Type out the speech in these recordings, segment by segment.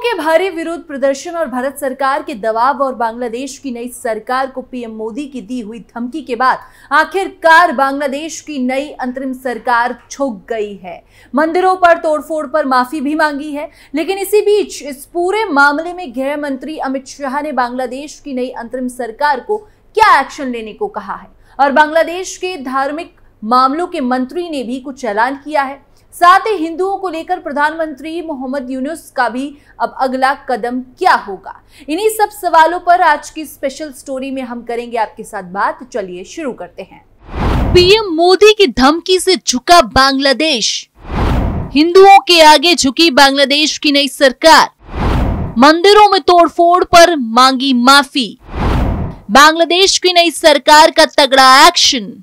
के भारी विरोध प्रदर्शन और भारत सरकार के दबाव और बांग्लादेश की नई सरकार को पीएम मोदी की दी हुई धमकी के बाद आखिरकार बांग्लादेश की नई अंतरिम सरकार झुक गई है। मंदिरों पर तोड़फोड़ पर माफी भी मांगी है। लेकिन इसी बीच इस पूरे मामले में गृह मंत्री अमित शाह ने बांग्लादेश की नई अंतरिम सरकार को क्या एक्शन लेने को कहा है और बांग्लादेश के धार्मिक मामलों के मंत्री ने भी कुछ ऐलान किया है। साथ ही हिंदुओं को लेकर प्रधानमंत्री मोहम्मद यूनुस का भी अब अगला कदम क्या होगा, इन्हीं सब सवालों पर आज की स्पेशल स्टोरी में हम करेंगे आपके साथ बात। चलिए शुरू करते हैं। पीएम मोदी की धमकी से झुका बांग्लादेश, हिंदुओं के आगे झुकी बांग्लादेश की नई सरकार, मंदिरों में तोड़फोड़ पर मांगी माफी, बांग्लादेश की नई सरकार का तगड़ा एक्शन।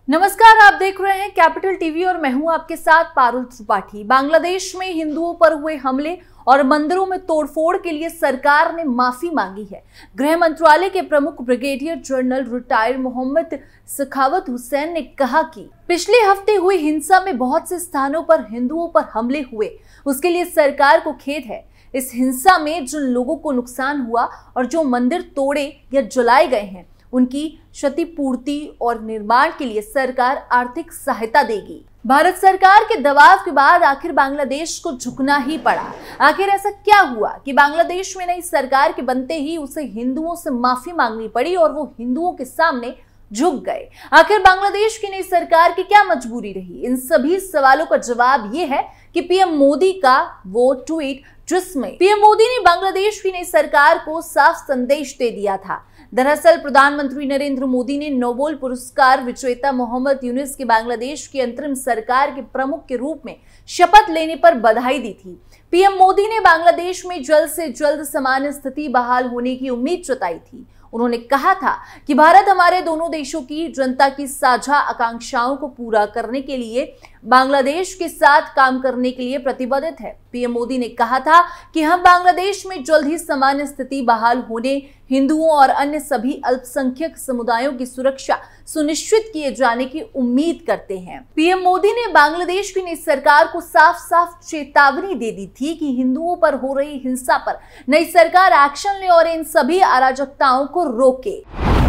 नमस्कार, आप देख रहे हैं कैपिटल टीवी और मैं हूं आपके साथ पारुल त्रिपाठी। बांग्लादेश में हिंदुओं पर हुए हमले और मंदिरों में तोड़फोड़ के लिए सरकार ने माफी मांगी है। गृह मंत्रालय के प्रमुख brigadier general retired Mohammad Sakhawat Hossain ने कहा कि पिछले हफ्ते हुई हिंसा में बहुत से स्थानों पर हिंदुओं पर हमले हुए, उसके लिए सरकार को खेद है। इस हिंसा में जिन लोगों को नुकसान हुआ और जो मंदिर तोड़े या जलाए गए हैं, उनकी क्षतिपूर्ति और निर्माण के लिए सरकार आर्थिक सहायता देगी। भारत सरकार के दबाव के बाद आखिर बांग्लादेश को झुकना ही पड़ा। आखिर ऐसा क्या हुआ कि बांग्लादेश में नई सरकार के बनते ही उसे हिंदुओं से माफी मांगनी पड़ी और वो हिंदुओं के सामने झुक गए? आखिर बांग्लादेश की नई सरकार की क्या मजबूरी रही? इन सभी सवालों का जवाब ये है कि पीएम मोदी का वो ट्वीट, जिसमें पीएम मोदी ने बांग्लादेश की नई सरकार को साफ संदेश दे दिया था। दरअसल प्रधानमंत्री नरेंद्र मोदी ने नोबेल पुरस्कार विजेता मोहम्मद यूनुस की बांग्लादेश की अंतरिम सरकार के प्रमुख के रूप में शपथ लेने पर बधाई दी थी। पीएम मोदी ने बांग्लादेश में जल्द से जल्द सामान्य स्थिति बहाल होने की उम्मीद जताई थी। उन्होंने कहा था कि भारत हमारे दोनों देशों की जनता की साझा आकांक्षाओं को पूरा करने के लिए बांग्लादेश के साथ काम करने के लिए प्रतिबद्ध है। पीएम मोदी ने कहा था कि हम बांग्लादेश में जल्द ही सामान्य स्थिति बहाल होने, हिंदुओं और अन्य सभी अल्पसंख्यक समुदायों की सुरक्षा सुनिश्चित किए जाने की उम्मीद करते हैं। पीएम मोदी ने बांग्लादेश की नई सरकार को साफ साफ चेतावनी दे दी थी कि हिंदुओं पर हो रही हिंसा पर नई सरकार एक्शन ले और इन सभी अराजकताओं को रोके।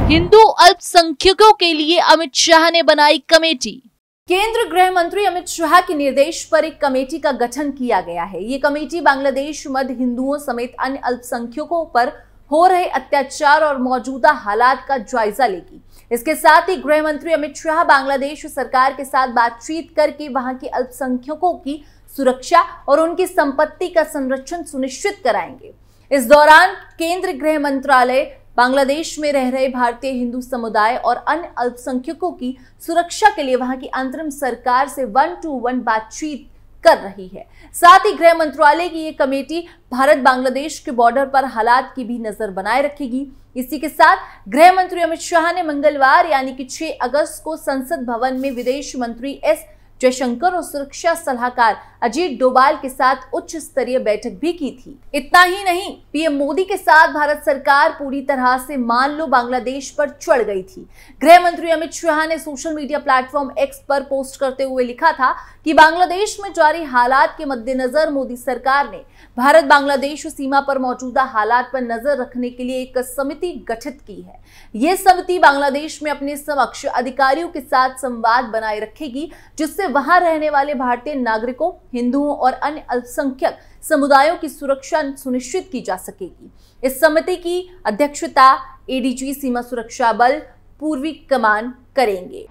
हिंदू अल्पसंख्यकों के लिए अमित शाह ने बनाई कमेटी। केंद्र गृह मंत्री अमित शाह के निर्देश पर एक कमेटी का गठन किया गया है। ये कमेटी बांग्लादेश मध्य हिंदुओं समेत अन्य अल्पसंख्यकों पर हो रहे अत्याचार और मौजूदा हालात का जायजा लेगी। इसके साथ ही गृह मंत्री अमित शाह बांग्लादेश सरकार के साथ बातचीत करके वहां के अल्पसंख्यकों की सुरक्षा और उनकी संपत्ति का संरक्षण सुनिश्चित कराएंगे। इस दौरान केंद्रीय गृह मंत्रालय बांग्लादेश में रह रहे भारतीय हिंदू समुदाय और अन्य अल्पसंख्यकों की सुरक्षा के लिए वहां की अंतरिम सरकार से 1-to-1 बातचीत कर रही है। साथ ही गृह मंत्रालय की ये कमेटी भारत बांग्लादेश के बॉर्डर पर हालात की भी नजर बनाए रखेगी। इसी के साथ गृह मंत्री अमित शाह ने मंगलवार यानी कि 6 अगस्त को संसद भवन में विदेश मंत्री एस जयशंकर और सुरक्षा सलाहकार अजीत डोभाल के साथ उच्च स्तरीय बैठक भी की थी। इतना ही नहीं, पीएम मोदी के साथ भारत सरकार पूरी तरह से मान लो बांग्लादेश पर चढ़ गई थी। गृह मंत्री अमित शाह ने सोशल मीडिया प्लेटफॉर्म एक्स पर पोस्ट करते हुए लिखा था कि बांग्लादेश में जारी हालात के मद्देनजर मोदी सरकार ने भारत बांग्लादेश सीमा पर मौजूदा हालात पर नजर रखने के लिए एक समिति गठित की है। यह समिति बांग्लादेश में अपने समक्ष अधिकारियों के साथ संवाद बनाए रखेगी, जिससे वहां रहने वाले भारतीय नागरिकों, हिंदुओं और अन्य अल्पसंख्यक समुदायों की सुरक्षा सुनिश्चित की जा सकेगी। इस समिति की अध्यक्षता एडीजी सीमा सुरक्षा बल पूर्वी कमान करेंगे।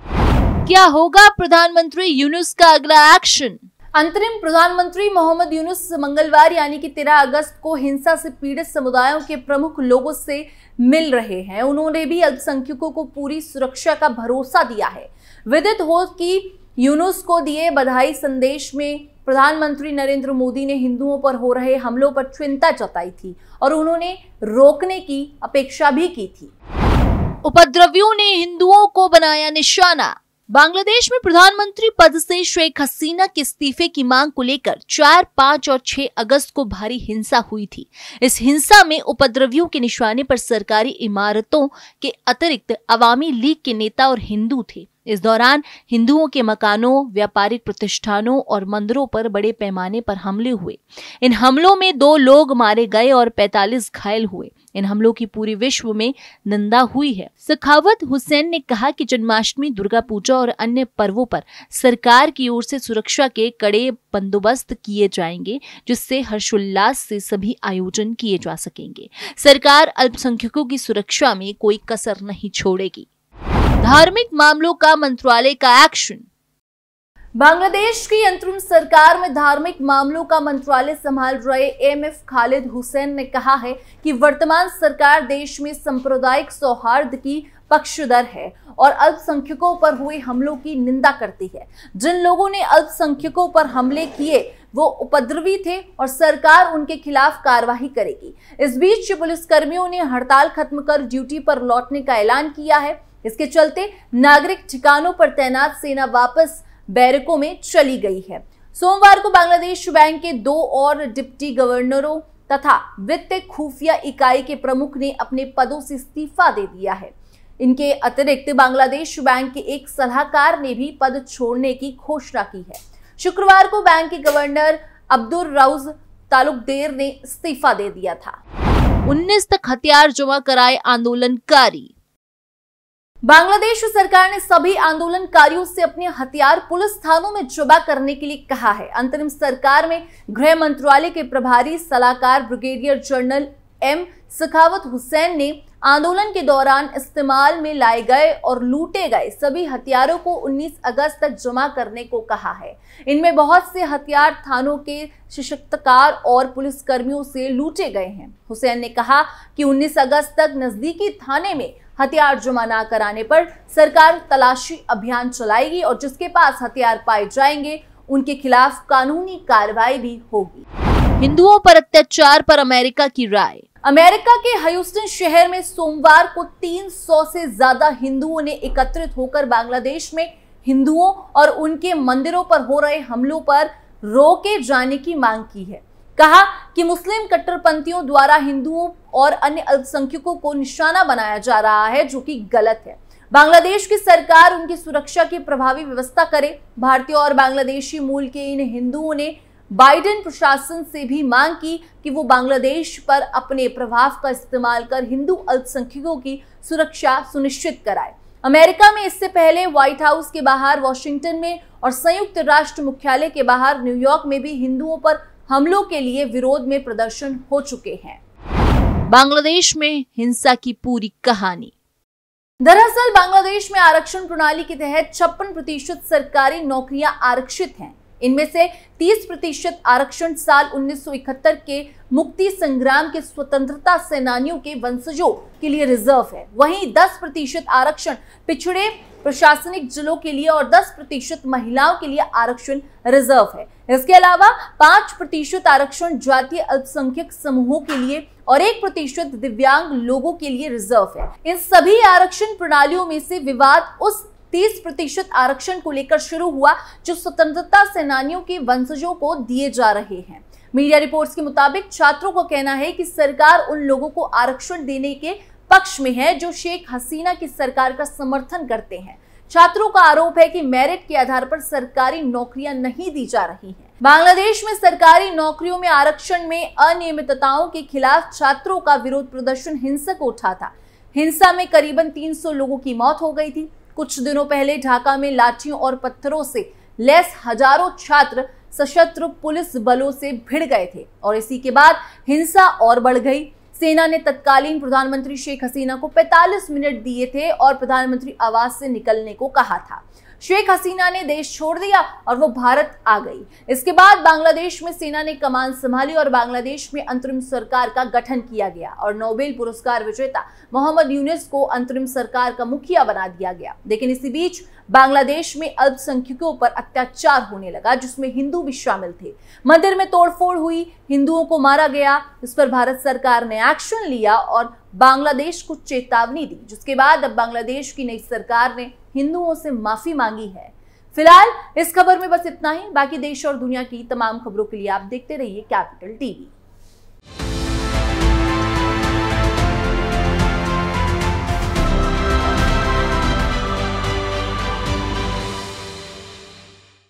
क्या होगा प्रधानमंत्री यूनुस का अगला एक्शन? अंतरिम प्रधानमंत्री मोहम्मद यूनुस मंगलवार यानी कि 13 अगस्त को हिंसा से पीड़ित समुदायों के प्रमुख लोगों से मिल रहे हैं। उन्होंने भी अल्पसंख्यकों को पूरी सुरक्षा का भरोसा दिया है। विदित हो कि यूनुस को दिए बधाई संदेश में प्रधानमंत्री नरेंद्र मोदी ने हिंदुओं पर हो रहे हमलों पर चिंता जताई थी और उन्होंने रोकने की अपेक्षा भी की थी। उपद्रवियों ने हिंदुओं को बनाया निशाना। बांग्लादेश में प्रधानमंत्री पद से शेख हसीना के इस्तीफे की मांग को लेकर 4, 5 और 6 अगस्त को भारी हिंसा हुई थी। इस हिंसा में उपद्रवियों के निशाने पर सरकारी इमारतों के अतिरिक्त अवामी लीग के नेता और हिंदू थे। इस दौरान हिंदुओं के मकानों, व्यापारिक प्रतिष्ठानों और मंदिरों पर बड़े पैमाने पर हमले हुए। इन हमलों में 2 लोग मारे गए और 45 घायल हुए। इन हमलों की पूरी विश्व में निंदा हुई है। सखावत हुसैन ने कहा कि जन्माष्टमी, दुर्गा पूजा और अन्य पर्वों पर सरकार की ओर से सुरक्षा के कड़े बंदोबस्त किए जाएंगे, जिससे हर्षोल्लास से सभी आयोजन किए जा सकेंगे। सरकार अल्पसंख्यकों की सुरक्षा में कोई कसर नहीं छोड़ेगी। धार्मिक मामलों का मंत्रालय का एक्शन। बांग्लादेश की अंतरिम सरकार में धार्मिक मामलों का मंत्रालय संभाल रहे एमएफ खालिद हुसैन ने कहा है कि वर्तमान सरकार देश में सांप्रदायिक सौहार्द की पक्षधर है और अल्पसंख्यकों पर हुए हमलों की निंदा करती है। जिन लोगों ने अल्पसंख्यकों पर हमले किए वो उपद्रवी थे और सरकार उनके खिलाफ कार्रवाई करेगी। इस बीच पुलिसकर्मियों ने हड़ताल खत्म कर ड्यूटी पर लौटने का ऐलान किया है। इसके चलते नागरिक ठिकानों पर तैनात सेना वापस बैरकों में चली गई है। सोमवार को बांग्लादेश बैंक के 2 और डिप्टी गवर्नरों तथा वित्तीय खुफिया इकाई के प्रमुख ने अपने पदों से इस्तीफा दे दिया है। इनके अतिरिक्त बांग्लादेश बैंक के एक सलाहकार ने भी पद छोड़ने की घोषणा की है। शुक्रवार को बैंक के गवर्नर अब्दुल राउज तालुकदेर ने इस्तीफा दे दिया था। 19 तक हथियार जमा कराए आंदोलनकारी। बांग्लादेश सरकार ने सभी आंदोलनकारियों से अपने हथियार पुलिस थानों में जमा करने के लिए कहा है। अंतरिम सरकार में गृह मंत्रालय के प्रभारी सलाहकार ब्रिगेडियर जनरल एम सखावत हुसैन ने आंदोलन के दौरान इस्तेमाल में लाए गए और लूटे गए सभी हथियारों को 19 अगस्त तक जमा करने को कहा है। इनमें बहुत से हथियार थानों के सशक्तकार और पुलिसकर्मियों से लूटे गए हैं। हुसैन ने कहा कि 19 अगस्त तक नजदीकी थाने में हथियार जमा न कराने पर सरकार तलाशी अभियान चलाएगी और जिसके पास हथियार पाए जाएंगे उनके खिलाफ कानूनी कार्रवाई भी होगी। हिंदुओं पर अत्याचार पर अमेरिका की राय। अमेरिका के ह्यूस्टन शहर में सोमवार को 300 से ज्यादा हिंदुओं ने एकत्रित होकर बांग्लादेश में हिंदुओं और उनके मंदिरों पर हो रहे हमलों पर रोके जाने की मांग की है। कहा कि मुस्लिम कट्टरपंथियों द्वारा हिंदुओं और अन्य अल्पसंख्यकों को निशाना बनाया जा रहा है, जो कि गलत है। बांग्लादेश की सरकार उनकी सुरक्षा की प्रभावी व्यवस्था करे। भारतीय और बांग्लादेशी मूल के इन हिंदुओं ने बाइडेन प्रशासन से भी मांग की कि वो बांग्लादेश पर अपने प्रभाव का इस्तेमाल कर हिंदू अल्पसंख्यकों की सुरक्षा सुनिश्चित कराए। अमेरिका में इससे पहले व्हाइट हाउस के बाहर, वॉशिंगटन में और संयुक्त राष्ट्र मुख्यालय के बाहर न्यूयॉर्क में भी हिंदुओं पर हमलों के लिए विरोध में प्रदर्शन हो चुके हैं। बांग्लादेश में हिंसा की पूरी कहानी। दरअसल बांग्लादेश में आरक्षण प्रणाली के तहत 56% सरकारी नौकरियां आरक्षित हैं। इनमें से 30% आरक्षण साल 1971 के मुक्ति संग्राम के स्वतंत्रता सेनानियों के वंशजों के लिए रिजर्व है। वहीं 10% आरक्षण पिछड़े प्रशासनिक जिलों के लिए और 10% महिलाओं के लिए आरक्षण रिजर्व है। इसके अलावा 5% आरक्षण जातीय अल्पसंख्यक समूहों के लिए और 1% दिव्यांग लोगों के लिए रिजर्व है। इन सभी आरक्षण प्रणालियों में से विवाद उस 30% आरक्षण को लेकर शुरू हुआ जो स्वतंत्रता सेनानियों के वंशजों को दिए जा रहे हैं। मीडिया रिपोर्ट्स के मुताबिक छात्रों का कहना है कि सरकार उन लोगों को आरक्षण देने के पक्ष में है जो शेख हसीना की सरकार का समर्थन करते हैं। छात्रों का आरोप है कि मेरिट के आधार पर सरकारी नौकरियां नहीं दी जा रही हैं। बांग्लादेश में सरकारी नौकरियों में आरक्षण में अनियमितताओं के खिलाफ छात्रों का विरोध प्रदर्शन हिंसक उठा था। हिंसा में करीबन 300 लोगों की मौत हो गई थी। कुछ दिनों पहले ढाका में लाठियों और पत्थरों से लैस हजारों छात्र सशस्त्र पुलिस बलों से भिड़ गए थे और इसी के बाद हिंसा और बढ़ गई। सेना ने तत्कालीन प्रधानमंत्री शेख हसीना को 45 मिनट दिए थे और प्रधानमंत्री आवास से निकलने को कहा था। शेख हसीना ने देश छोड़ दिया और वो भारत आ गई। इसके बाद बांग्लादेश में सेना ने कमान संभाली और बांग्लादेश में अंतरिम सरकार का गठन किया गया और नोबेल पुरस्कार विजेता मोहम्मद यूनुस को अंतरिम सरकार का मुखिया बना दिया गया। लेकिन इसी बीच बांग्लादेश में अल्पसंख्यकों पर अत्याचार होने लगा, जिसमें हिंदू भी शामिल थे। मंदिर में तोड़फोड़ हुई, हिंदुओं को मारा गया। इस पर भारत सरकार ने एक्शन लिया और बांग्लादेश को चेतावनी दी, जिसके बाद अब बांग्लादेश की नई सरकार ने हिंदुओं से माफी मांगी है। फिलहाल इस खबर में बस इतना ही। बाकी देश और दुनिया की तमाम खबरों के लिए आप देखते रहिए कैपिटल टीवी।